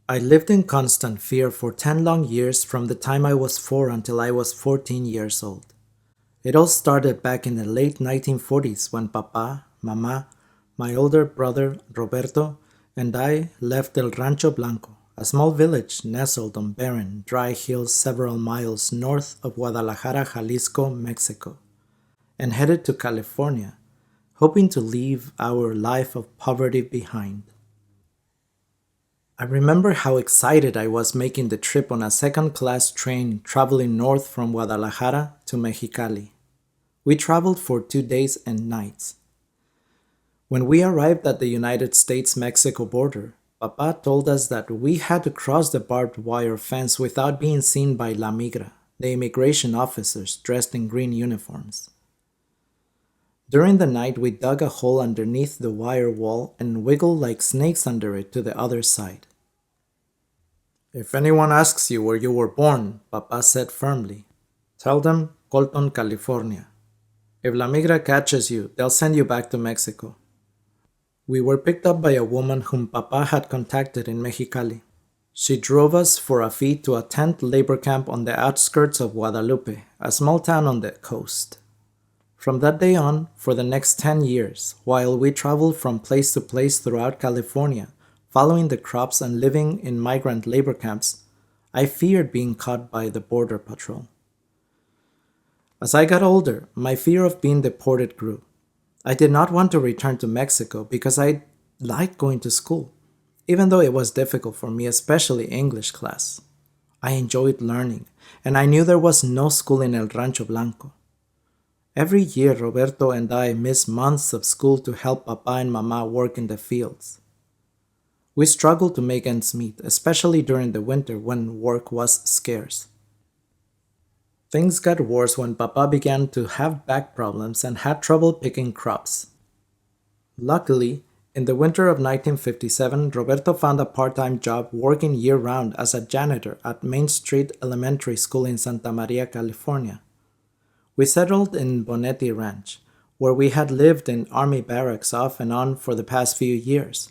I lived in constant fear for 10 long years from the time I was 4 until I was 14 years old. It all started back in the late 1940s when Papa, Mama, my older brother Roberto, and I left El Rancho Blanco, a small village nestled on barren, dry hills several miles north of Guadalajara, Jalisco, Mexico, and headed to California, hoping to leave our life of poverty behind. I remember how excited I was making the trip on a second-class train traveling north from Guadalajara to Mexicali. We traveled for 2 days and nights. When we arrived at the United States-Mexico border, Papa told us that we had to cross the barbed wire fence without being seen by La Migra, the immigration officers dressed in green uniforms. During the night, we dug a hole underneath the wire wall and wiggled like snakes under it to the other side. If anyone asks you where you were born, Papa said firmly, tell them Colton, California. If La Migra catches you, they'll send you back to Mexico. We were picked up by a woman whom Papa had contacted in Mexicali. She drove us for a fee to a tent labor camp on the outskirts of Guadalupe, a small town on the coast. From that day on, for the next 10 years, while we traveled from place to place throughout California, following the crops and living in migrant labor camps, I feared being caught by the Border Patrol. As I got older, my fear of being deported grew. I did not want to return to Mexico because I liked going to school, even though it was difficult for me, especially English class. I enjoyed learning, and I knew there was no school in El Rancho Blanco. Every year, Roberto and I missed months of school to help Papa and Mama work in the fields. We struggled to make ends meet, especially during the winter when work was scarce. Things got worse when Papa began to have back problems and had trouble picking crops. Luckily, in the winter of 1957, Roberto found a part-time job working year-round as a janitor at Main Street Elementary School in Santa Maria, California. We settled in Bonetti Ranch, where we had lived in army barracks off and on for the past few years.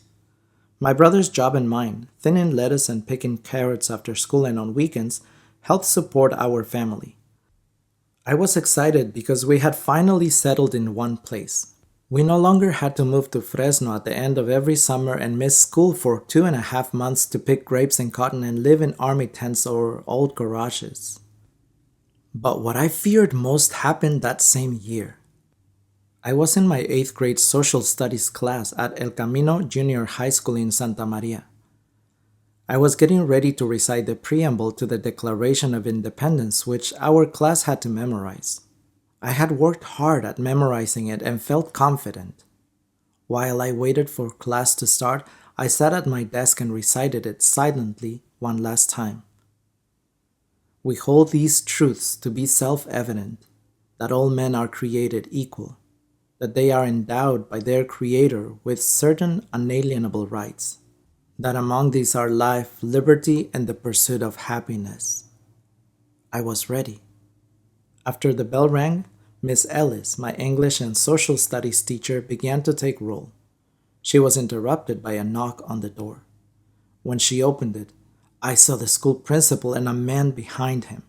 My brother's job and mine, thinning lettuce and picking carrots after school and on weekends, helped support our family. I was excited because we had finally settled in one place. We no longer had to move to Fresno at the end of every summer and miss school for 2.5 months to pick grapes and cotton and live in army tents or old garages. But what I feared most happened that same year. I was in my 8th grade social studies class at El Camino Junior High School in Santa Maria. I was getting ready to recite the preamble to the Declaration of Independence, which our class had to memorize. I had worked hard at memorizing it and felt confident. While I waited for class to start, I sat at my desk and recited it silently one last time. We hold these truths to be self-evident, that all men are created equal, that they are endowed by their Creator with certain unalienable rights, that among these are life, liberty, and the pursuit of happiness. I was ready. After the bell rang, Miss Ellis, my English and social studies teacher, began to take roll. She was interrupted by a knock on the door. When she opened it, I saw the school principal and a man behind him.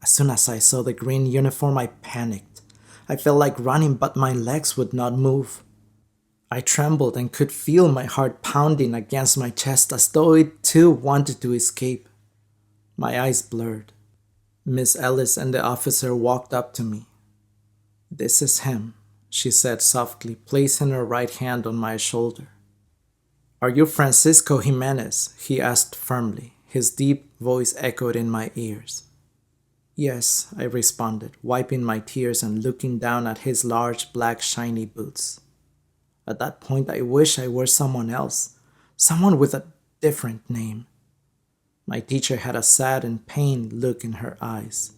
As soon as I saw the green uniform, I panicked. I felt like running, but my legs would not move. I trembled and could feel my heart pounding against my chest as though it too wanted to escape. My eyes blurred. Miss Ellis and the officer walked up to me. "This is him," she said softly, placing her right hand on my shoulder. "Are you Francisco Jiménez?" he asked firmly. His deep voice echoed in my ears. "Yes," I responded, wiping my tears and looking down at his large, black, shiny boots. At that point, I wish I were someone else, someone with a different name. My teacher had a sad and pained look in her eyes.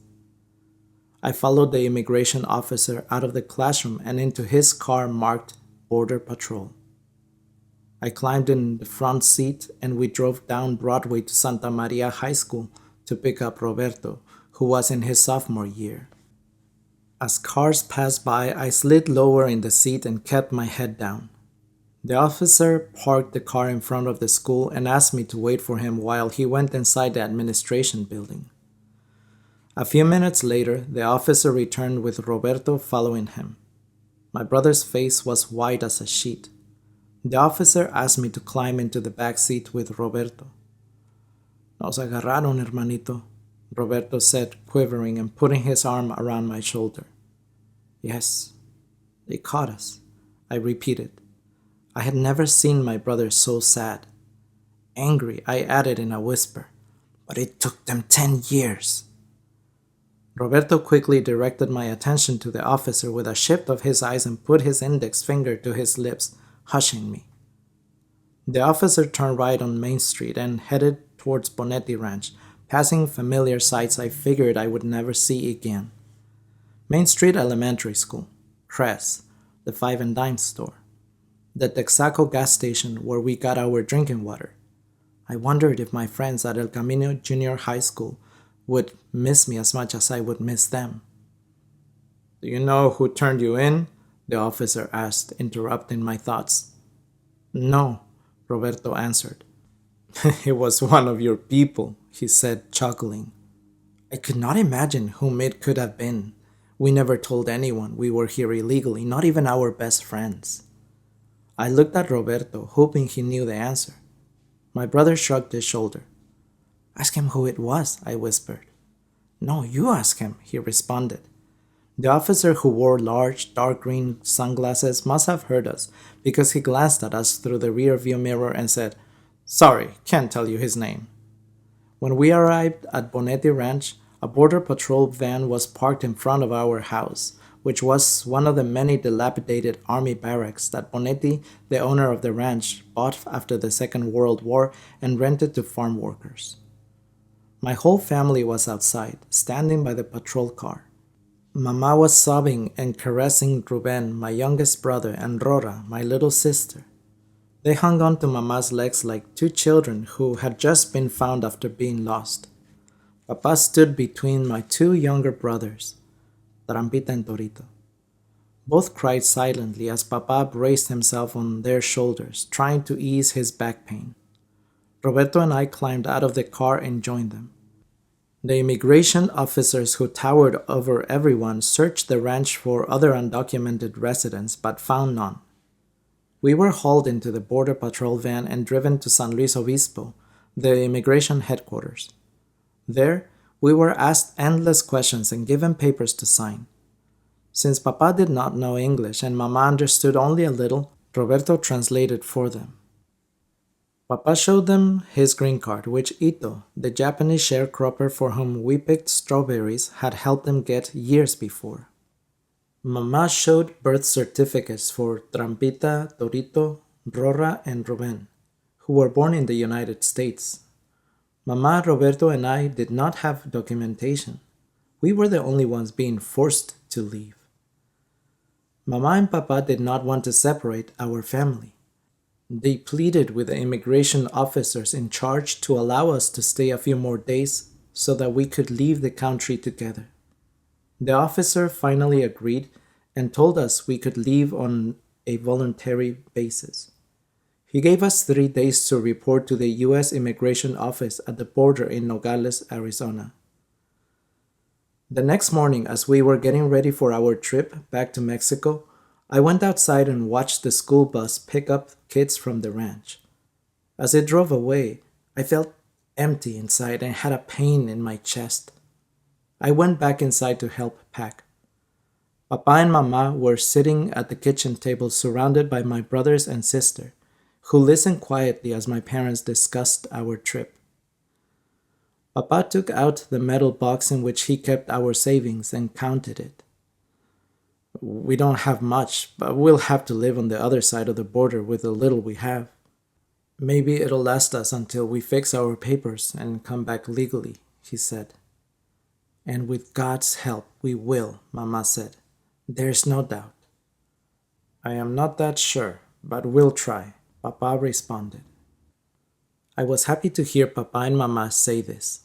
I followed the immigration officer out of the classroom and into his car marked Border Patrol. I climbed in the front seat and we drove down Broadway to Santa Maria High School to pick up Roberto, who was in his sophomore year. As cars passed by, I slid lower in the seat and kept my head down. The officer parked the car in front of the school and asked me to wait for him while he went inside the administration building. A few minutes later, the officer returned with Roberto following him. My brother's face was white as a sheet. The officer asked me to climb into the back seat with Roberto. Nos agarraron, hermanito, Roberto said, quivering and putting his arm around my shoulder. Yes, they caught us, I repeated. I had never seen my brother so sad. Angry, I added in a whisper, but it took them 10 years. Roberto quickly directed my attention to the officer with a shift of his eyes and put his index finger to his lips, hushing me. The officer turned right on Main Street and headed towards Bonetti Ranch, passing familiar sights I figured I would never see again. Main Street Elementary School, Cress, the 5 and Dime store, the Texaco gas station where we got our drinking water. I wondered if my friends at El Camino Junior High School would miss me as much as I would miss them. Do you know who turned you in? The officer asked, interrupting my thoughts. No, Roberto answered. It was one of your people, he said, chuckling. I could not imagine whom it could have been. We never told anyone we were here illegally, not even our best friends. I looked at Roberto, hoping he knew the answer. My brother shrugged his shoulder. Ask him who it was, I whispered. No, you ask him, he responded. The officer who wore large, dark green sunglasses must have heard us because he glanced at us through the rear view mirror and said, Sorry, can't tell you his name. When we arrived at Bonetti Ranch, a border patrol van was parked in front of our house, which was one of the many dilapidated army barracks that Bonetti, the owner of the ranch, bought after the Second World War and rented to farm workers. My whole family was outside, standing by the patrol car. Mama was sobbing and caressing Ruben, my youngest brother, and Rora, my little sister. They hung on to Mama's legs like two children who had just been found after being lost. Papa stood between my two younger brothers, Trampita and Torito. Both cried silently as Papa braced himself on their shoulders, trying to ease his back pain. Roberto and I climbed out of the car and joined them. The immigration officers who towered over everyone searched the ranch for other undocumented residents but found none. We were hauled into the border patrol van and driven to San Luis Obispo, the immigration headquarters. There, we were asked endless questions and given papers to sign. Since Papa did not know English and Mama understood only a little, Roberto translated for them. Papa showed them his green card, which Ito, the Japanese sharecropper for whom we picked strawberries, had helped them get years before. Mama showed birth certificates for Trampita, Torito, Rora, and Ruben, who were born in the United States. Mama, Roberto, and I did not have documentation. We were the only ones being forced to leave. Mama and Papa did not want to separate our family. They pleaded with the immigration officers in charge to allow us to stay a few more days so that we could leave the country together. The officer finally agreed and told us we could leave on a voluntary basis. He gave us 3 days to report to the U.S. Immigration Office at the border in Nogales, Arizona. The next morning, as we were getting ready for our trip back to Mexico, I went outside and watched the school bus pick up kids from the ranch. As it drove away, I felt empty inside and had a pain in my chest. I went back inside to help pack. Papa and Mama were sitting at the kitchen table surrounded by my brothers and sister, who listened quietly as my parents discussed our trip. Papa took out the metal box in which he kept our savings and counted it. We don't have much, but we'll have to live on the other side of the border with the little we have. Maybe it'll last us until we fix our papers and come back legally, he said. And with God's help, we will, Mama said. There's no doubt. I am not that sure, but we'll try, Papa responded. I was happy to hear Papa and Mama say this.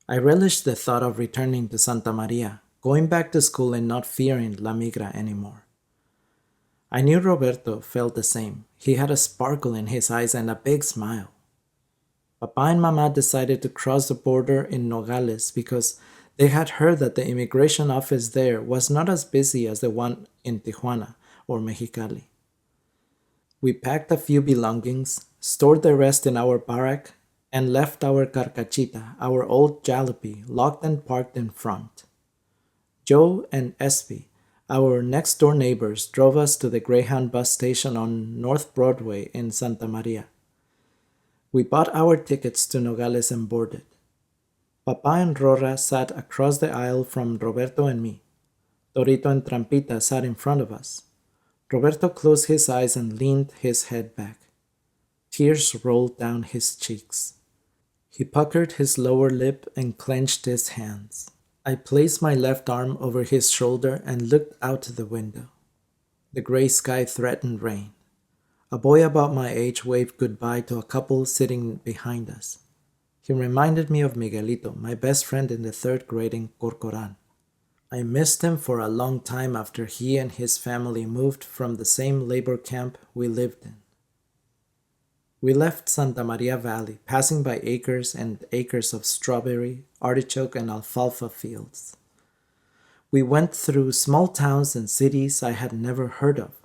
I relished the thought of returning to Santa Maria, going back to school and not fearing La Migra anymore. I knew Roberto felt the same. He had a sparkle in his eyes and a big smile. Papa and Mama decided to cross the border in Nogales because they had heard that the immigration office there was not as busy as the one in Tijuana or Mexicali. We packed a few belongings, stored the rest in our barrack, and left our carcachita, our old jalopy, locked and parked in front. Joe and Espy, our next door neighbors, drove us to the Greyhound bus station on North Broadway in Santa Maria. We bought our tickets to Nogales and boarded. Papa and Rora sat across the aisle from Roberto and me. Torito and Trampita sat in front of us. Roberto closed his eyes and leaned his head back. Tears rolled down his cheeks. He puckered his lower lip and clenched his hands. I placed my left arm over his shoulder and looked out the window. The gray sky threatened rain. A boy about my age waved goodbye to a couple sitting behind us. He reminded me of Miguelito, my best friend in the 3rd grade in Corcoran. I missed him for a long time after he and his family moved from the same labor camp we lived in. We left Santa Maria Valley, passing by acres and acres of strawberry, artichoke, and alfalfa fields. We went through small towns and cities I had never heard of.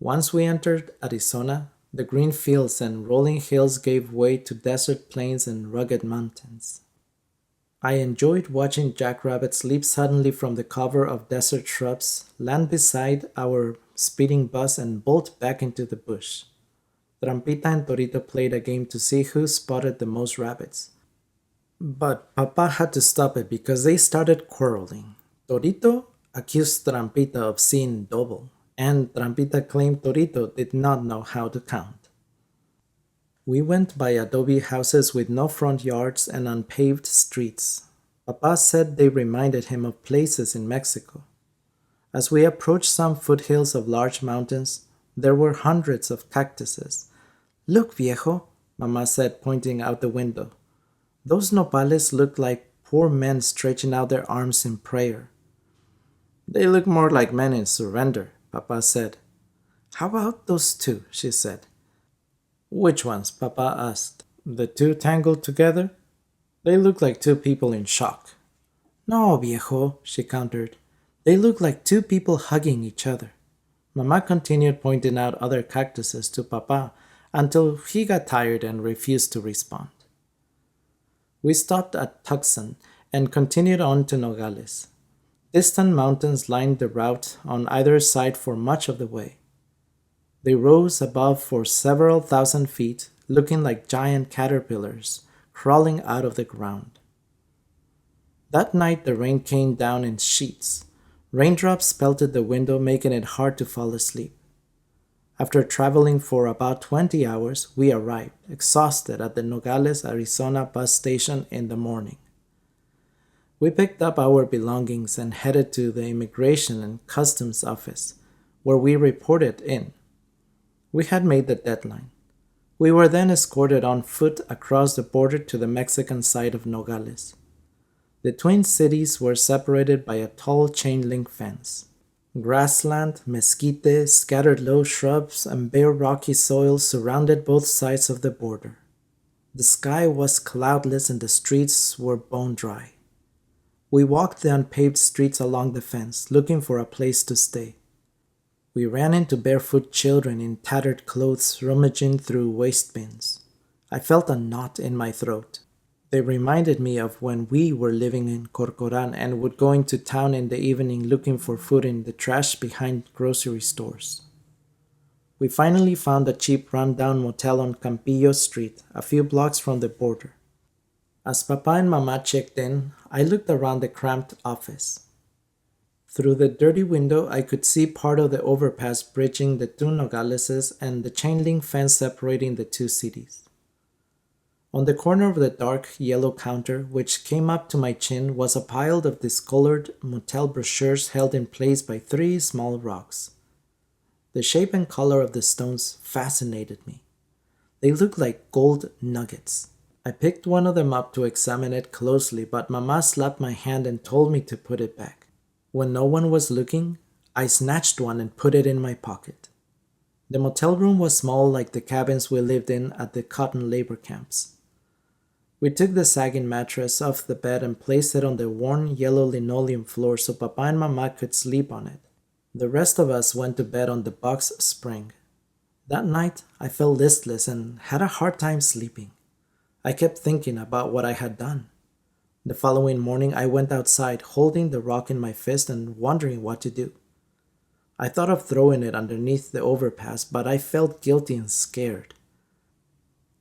Once we entered Arizona, the green fields and rolling hills gave way to desert plains and rugged mountains. I enjoyed watching jackrabbits leap suddenly from the cover of desert shrubs, land beside our speeding bus, and bolt back into the bush. Trampita and Torito played a game to see who spotted the most rabbits. But Papa had to stop it because they started quarreling. Torito accused Trampita of seeing double, and Trampita claimed Torito did not know how to count. We went by adobe houses with no front yards and unpaved streets. Papa said they reminded him of places in Mexico. As we approached some foothills of large mountains, there were hundreds of cactuses. "Look, viejo," Mama said, pointing out the window. "Those nopales look like poor men stretching out their arms in prayer." "They look more like men in surrender," Papa said. "How about those two?" she said. "Which ones?" Papa asked. "The two tangled together? They look like two people in shock." "No, viejo," she countered. "They look like two people hugging each other." Mama continued pointing out other cactuses to Papa until he got tired and refused to respond. We stopped at Tucson and continued on to Nogales. Distant mountains lined the route on either side for much of the way. They rose above for several thousand feet, looking like giant caterpillars crawling out of the ground. That night the rain came down in sheets. Raindrops pelted the window, making it hard to fall asleep. After traveling for about 20 hours, we arrived, exhausted, at the Nogales, Arizona bus station in the morning. We picked up our belongings and headed to the Immigration and Customs office, where we reported in. We had made the deadline. We were then escorted on foot across the border to the Mexican side of Nogales. The twin cities were separated by a tall chain-link fence. Grassland, mesquite, scattered low shrubs, and bare rocky soil surrounded both sides of the border. The sky was cloudless and the streets were bone-dry. We walked the unpaved streets along the fence, looking for a place to stay. We ran into barefoot children in tattered clothes rummaging through waste bins. I felt a knot in my throat. They reminded me of when we were living in Corcoran and would go into town in the evening looking for food in the trash behind grocery stores. We finally found a cheap run-down motel on Campillo Street, a few blocks from the border. As Papa and Mama checked in, I looked around the cramped office. Through the dirty window, I could see part of the overpass bridging the two Nogaleses and the chain-link fence separating the two cities. On the corner of the dark yellow counter, which came up to my chin, was a pile of discolored motel brochures held in place by 3 small rocks. The shape and color of the stones fascinated me. They looked like gold nuggets. I picked one of them up to examine it closely, but Mama slapped my hand and told me to put it back. When no one was looking, I snatched one and put it in my pocket. The motel room was small like the cabins we lived in at the cotton labor camps. We took the sagging mattress off the bed and placed it on the worn yellow linoleum floor so Papa and Mama could sleep on it. The rest of us went to bed on the box spring. That night, I felt listless and had a hard time sleeping. I kept thinking about what I had done. The following morning, I went outside holding the rock in my fist and wondering what to do. I thought of throwing it underneath the overpass, but I felt guilty and scared.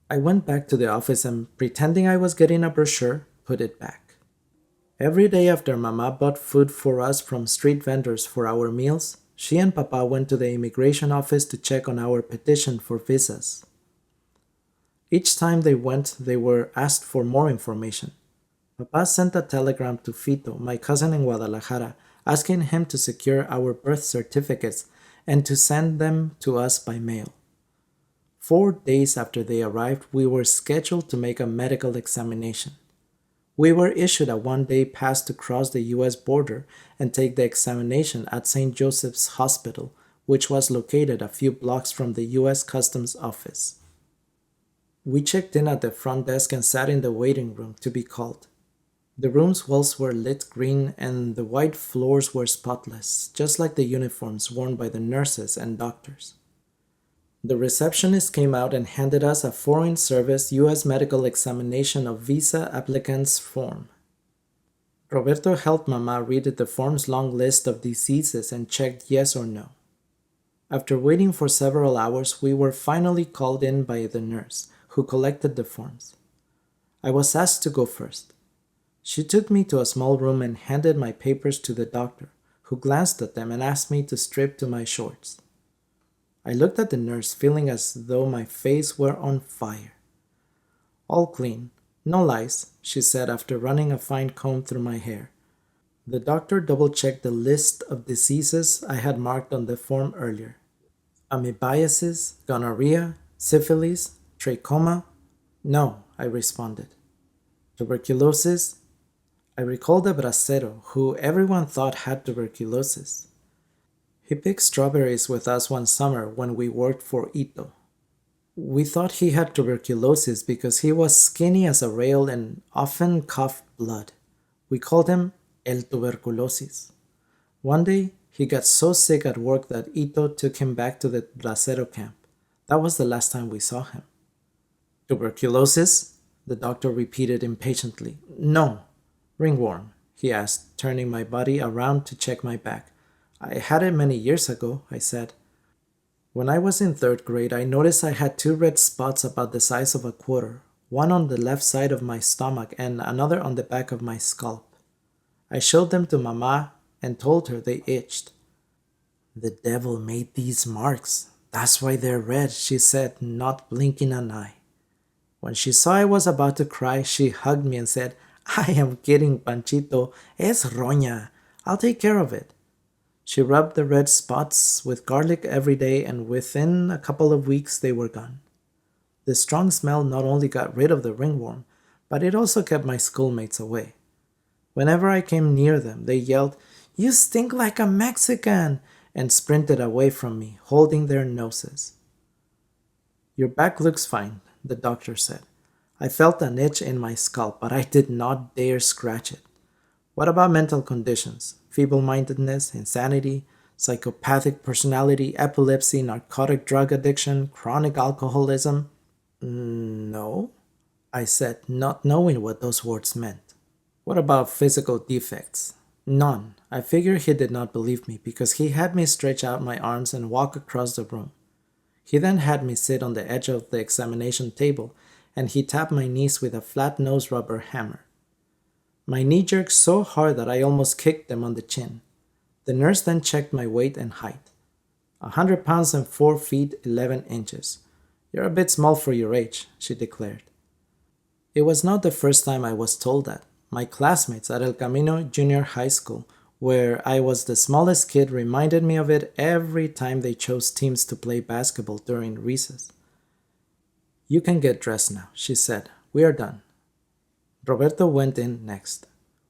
I went back to the office and, pretending I was getting a brochure, put it back. Every day after Mama bought food for us from street vendors for our meals, she and Papa went to the immigration office to check on our petition for visas. Each time they went, they were asked for more information. Papa sent a telegram to Fito, my cousin in Guadalajara, asking him to secure our birth certificates and to send them to us by mail. 4 days after they arrived, we were scheduled to make a medical examination. We were issued a one-day pass to cross the U.S. border and take the examination at St. Joseph's Hospital, which was located a few blocks from the U.S. Customs Office. We checked in at the front desk and sat in the waiting room to be called. The room's walls were lit green and the white floors were spotless, just like the uniforms worn by the nurses and doctors. The receptionist came out and handed us a Foreign Service U.S. Medical Examination of Visa Applicants form. Roberto helped Mama read the form's long list of diseases and checked yes or no. After waiting for several hours, we were finally called in by the nurse, who collected the forms. I was asked to go first. She took me to a small room and handed my papers to the doctor, who glanced at them and asked me to strip to my shorts. I looked at the nurse, feeling as though my face were on fire. "All clean, no lice," she said after running a fine comb through my hair. The doctor double-checked the list of diseases I had marked on the form earlier. Amoebiasis, gonorrhea, syphilis, trachoma. "No," I responded. Tuberculosis. I recalled a bracero who everyone thought had tuberculosis. He picked strawberries with us one summer when we worked for Ito. We thought he had tuberculosis because he was skinny as a rail and often coughed blood. We called him El Tuberculosis. One day, he got so sick at work that Ito took him back to the bracero camp. That was the last time we saw him. "Tuberculosis?" the doctor repeated impatiently. "No." "Ringworm?" he asked, turning my body around to check my back. "I had it many years ago," I said. When I was in 3rd grade, I noticed I had 2 red spots about the size of a quarter, one on the left side of my stomach and another on the back of my scalp. I showed them to Mama and told her they itched. "The devil made these marks. That's why they're red," she said, not blinking an eye. When she saw I was about to cry, she hugged me and said, "I am kidding, Panchito. Es roña. I'll take care of it." She rubbed the red spots with garlic every day, and within a couple of weeks they were gone. The strong smell not only got rid of the ringworm, but it also kept my schoolmates away. Whenever I came near them, they yelled, "You stink like a Mexican," and sprinted away from me, holding their noses. "Your back looks fine," the doctor said. I felt an itch in my scalp, but I did not dare scratch it. "What about mental conditions? Feeble-mindedness, insanity, psychopathic personality, epilepsy, narcotic drug addiction, chronic alcoholism?" "No," I said, not knowing what those words meant. "What about physical defects?" "None." I figured he did not believe me because he had me stretch out my arms and walk across the room. He then had me sit on the edge of the examination table, and he tapped my knees with a flat-nosed rubber hammer. My knee jerked so hard that I almost kicked them on the chin. The nurse then checked my weight and height. 100 pounds and 4 feet 11 inches. "You're a bit small for your age," she declared. It was not the first time I was told that. My classmates at El Camino Junior High School, where I was the smallest kid, reminded me of it every time they chose teams to play basketball during recess. "You can get dressed now," she said. "We are done." Roberto went in next.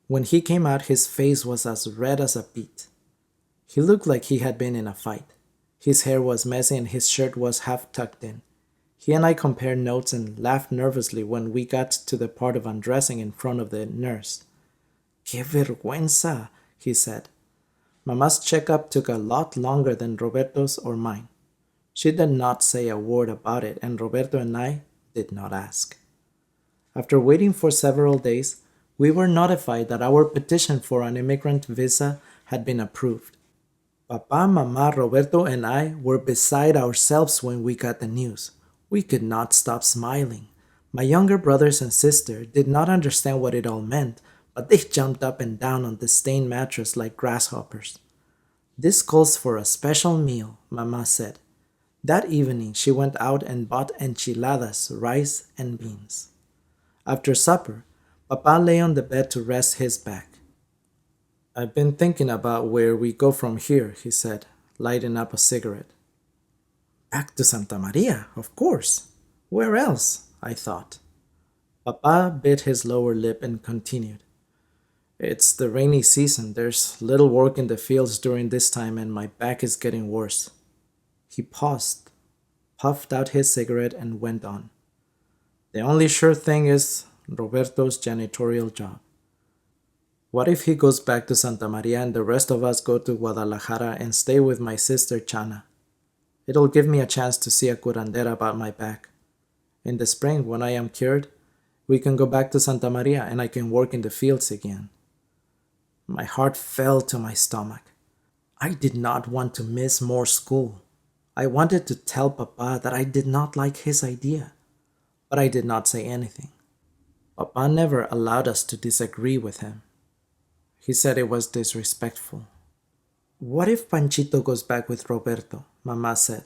When he came out, his face was as red as a beet. He looked like he had been in a fight. His hair was messy and his shirt was half tucked in. He and I compared notes and laughed nervously when we got to the part of undressing in front of the nurse. "Qué vergüenza," he said. Mama's checkup took a lot longer than Roberto's or mine. She did not say a word about it, and Roberto and I did not ask. After waiting for several days, we were notified that our petition for an immigrant visa had been approved. Papa, Mama, Roberto, and I were beside ourselves when we got the news. We could not stop smiling. My younger brothers and sister did not understand what it all meant, but they jumped up and down on the stained mattress like grasshoppers. "This calls for a special meal," Mama said. That evening, she went out and bought enchiladas, rice, and beans. After supper, Papa lay on the bed to rest his back. "I've been thinking about where we go from here," he said, lighting up a cigarette. "Back to Santa Maria, of course. Where else?" I thought. Papa bit his lower lip and continued. "It's the rainy season. There's little work in the fields during this time, and my back is getting worse." He paused, puffed out his cigarette, and went on. "The only sure thing is Roberto's janitorial job. What if he goes back to Santa Maria and the rest of us go to Guadalajara and stay with my sister Chana? It'll give me a chance to see a curandera about my back. In the spring, when I am cured, we can go back to Santa Maria and I can work in the fields again." My heart fell to my stomach. I did not want to miss more school. I wanted to tell Papa that I did not like his idea, but I did not say anything. Papa never allowed us to disagree with him. He said it was disrespectful. "What if Panchito goes back with Roberto?" Mama said.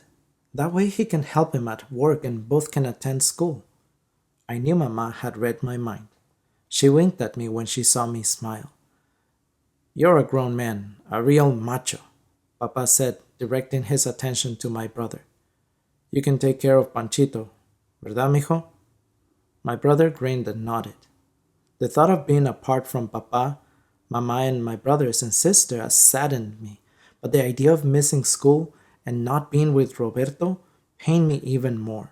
"That way he can help him at work and both can attend school." I knew Mama had read my mind. She winked at me when she saw me smile. "You're a grown man, a real macho," Papa said, directing his attention to my brother. "You can take care of Panchito, ¿verdad, mijo?" My brother grinned and nodded. The thought of being apart from Papa, Mama, and my brothers and sister saddened me, but the idea of missing school and not being with Roberto pained me even more.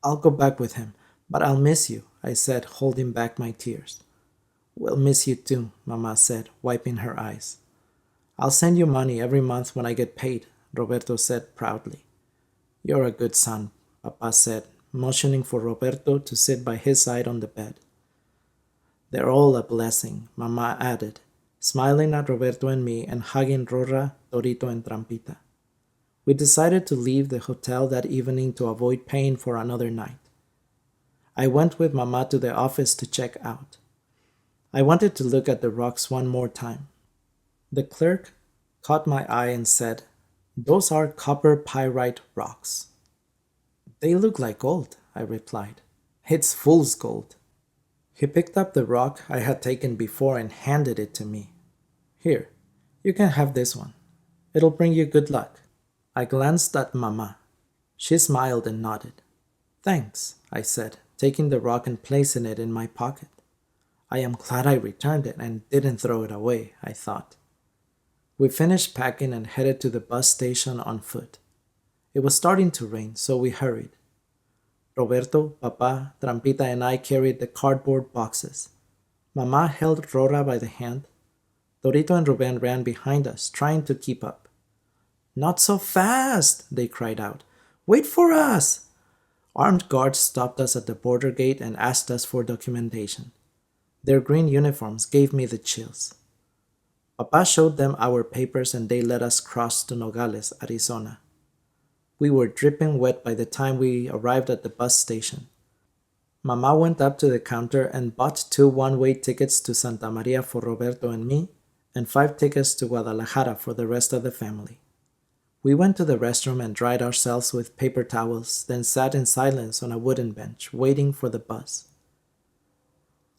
"I'll go back with him, but I'll miss you," I said, holding back my tears. "We'll miss you too," Mama said, wiping her eyes. "I'll send you money every month when I get paid," Roberto said proudly. "You're a good son," Papa said, motioning for Roberto to sit by his side on the bed. "They're all a blessing," Mama added, smiling at Roberto and me and hugging Rora, Torito, and Trampita. We decided to leave the hotel that evening to avoid paying for another night. I went with Mama to the office to check out. I wanted to look at the rocks one more time. The clerk caught my eye and said, "Those are copper pyrite rocks." "They look like gold," I replied. "It's fool's gold." He picked up the rock I had taken before and handed it to me. "Here, you can have this one. It'll bring you good luck." I glanced at Mama. She smiled and nodded. "Thanks," I said, taking the rock and placing it in my pocket. I am glad I returned it and didn't throw it away, I thought. We finished packing and headed to the bus station on foot. It was starting to rain, so we hurried. Roberto, Papa, Trampita, and I carried the cardboard boxes. Mama held Rora by the hand. Torito and Ruben ran behind us, trying to keep up. "Not so fast!" they cried out. "Wait for us!" Armed guards stopped us at the border gate and asked us for documentation. Their green uniforms gave me the chills. Papa showed them our papers and they let us cross to Nogales, Arizona. We were dripping wet by the time we arrived at the bus station. Mama went up to the counter and bought 2 one-way tickets to Santa Maria for Roberto and me, and 5 tickets to Guadalajara for the rest of the family. We went to the restroom and dried ourselves with paper towels, then sat in silence on a wooden bench, waiting for the bus.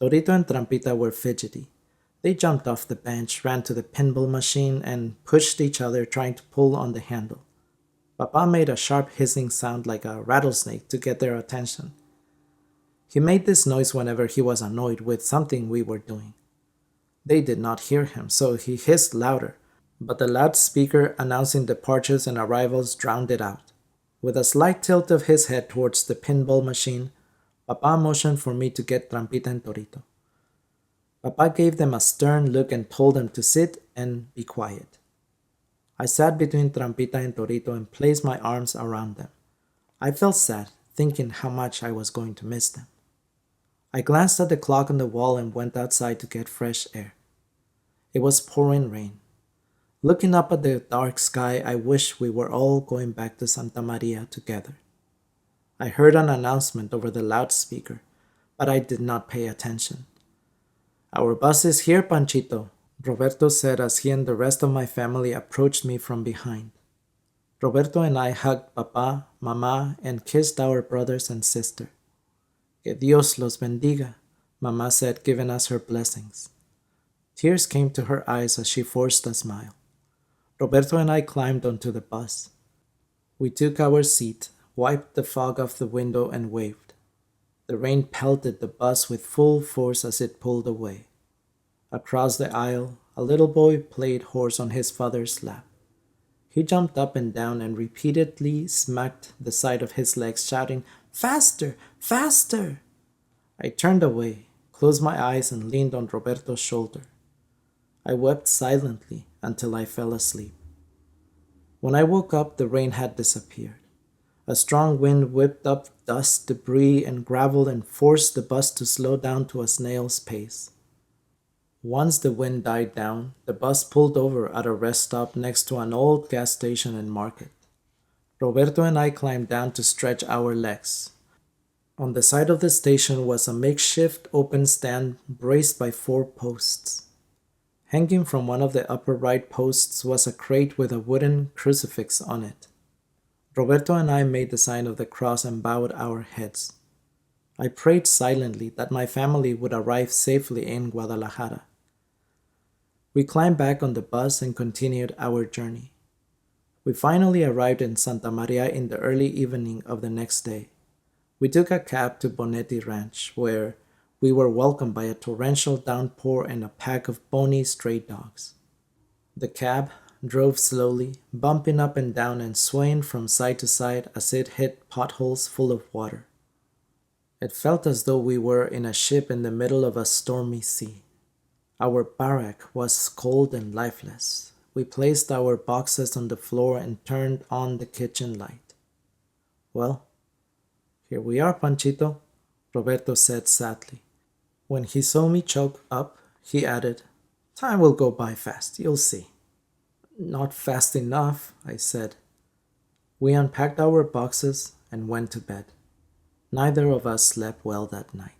Torito and Trampita were fidgety. They jumped off the bench, ran to the pinball machine, and pushed each other trying to pull on the handle. Papa made a sharp hissing sound like a rattlesnake to get their attention. He made this noise whenever he was annoyed with something we were doing. They did not hear him, so he hissed louder, but the loudspeaker announcing departures and arrivals drowned it out. With a slight tilt of his head towards the pinball machine, Papa motioned for me to get Trampita and Torito. Papa gave them a stern look and told them to sit and be quiet. I sat between Trampita and Torito and placed my arms around them. I felt sad, thinking how much I was going to miss them. I glanced at the clock on the wall and went outside to get fresh air. It was pouring rain. Looking up at the dark sky, I wished we were all going back to Santa Maria together. I heard an announcement over the loudspeaker, but I did not pay attention. "Our bus is here, Panchito," Roberto said as he and the rest of my family approached me from behind. Roberto and I hugged Papa, Mama, and kissed our brothers and sister. "Que Dios los bendiga," Mama said, giving us her blessings. Tears came to her eyes as she forced a smile. Roberto and I climbed onto the bus. We took our seat, wiped the fog off the window, and waved. The rain pelted the bus with full force as it pulled away. Across the aisle, a little boy played horse on his father's lap. He jumped up and down and repeatedly smacked the side of his legs, shouting, "Faster! Faster!" I turned away, closed my eyes, and leaned on Roberto's shoulder. I wept silently until I fell asleep. When I woke up, the rain had disappeared. A strong wind whipped up dust, debris, and gravel and forced the bus to slow down to a snail's pace. Once the wind died down, the bus pulled over at a rest stop next to an old gas station and market. Roberto and I climbed down to stretch our legs. On the side of the station was a makeshift open stand braced by 4 posts. Hanging from one of the upper right posts was a crate with a wooden crucifix on it. Roberto and I made the sign of the cross and bowed our heads. I prayed silently that my family would arrive safely in Guadalajara. We climbed back on the bus and continued our journey. We finally arrived in Santa Maria in the early evening of the next day. We took a cab to Bonetti Ranch, where we were welcomed by a torrential downpour and a pack of bony stray dogs. The cab drove slowly, bumping up and down and swaying from side to side as it hit potholes full of water. It felt as though we were in a ship in the middle of a stormy sea. Our barrack was cold and lifeless. We placed our boxes on the floor and turned on the kitchen light. "Well, here we are, Panchito," Roberto said sadly. When he saw me choke up, he added, "Time will go by fast, you'll see." "Not fast enough," I said. We unpacked our boxes and went to bed. Neither of us slept well that night.